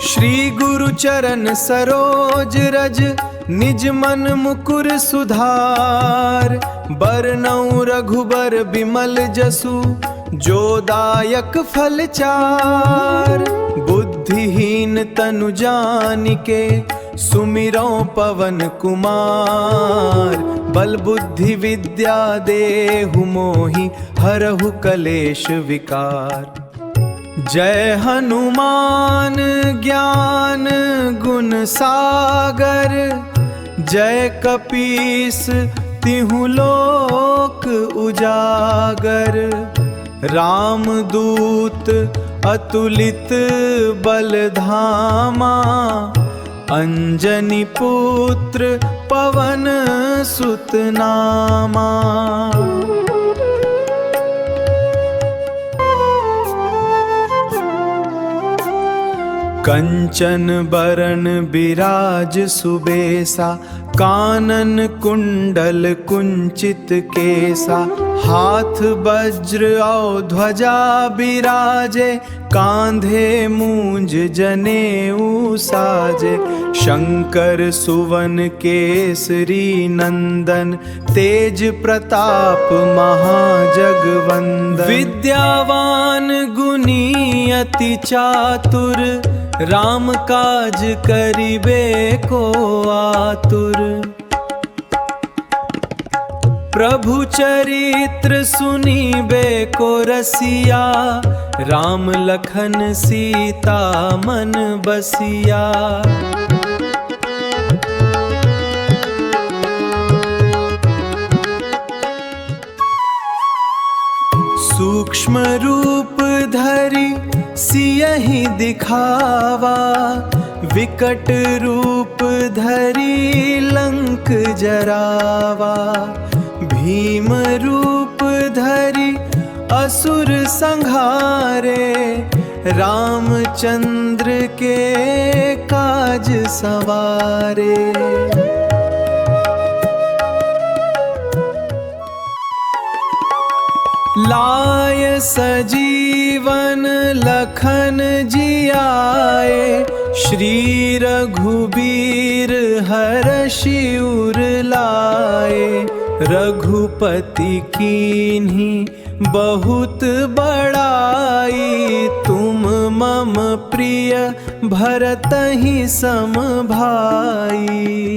श्री गुरु चरण सरोज रज निज मन मुकुर सुधार। बरनउँ रघुबर बिमल जसु जो दायक फल चार। बुद्धिहीन तनु जानिके सुमिरौ पवन कुमार। बल बुद्धि विद्या देहु मोहि हरहु कलेश विकार। जय हनुमान ज्ञान गुण सागर। जय कपीस तिहु लोक उजागर। रामदूत अतुलित बल धामा। अंजनी पुत्र पवन सुत नामा। कंचन बरन बिराज सुबेसा। कानन कुंडल कुंचित केसा। हाथ वज्र और ध्वजा बिराजे। कांधे मूंज जनेऊ साजे। शंकर सुवन केसरी नंदन। तेज प्रताप महाजगवंदन। विद्यावान गुणी अति चातुर। राम काज करिबे को आतुर। प्रभु चरित्र सुनिबे को रसिया। राम लखन सीता मन बसिया। सूक्ष्म रूप धरि सियहि दिखावा। विकट रूप धरि लंक जरावा। भीम रूप धरि असुर संहारे। रामचंद्र के काज सवारे। लाय सजीवन लखन जियाए। श्री रघुबीर हरषि उर लाए। रघुपति कीन्ही बहुत बड़ाई। तुम मम प्रिय भरतहि सम भाई।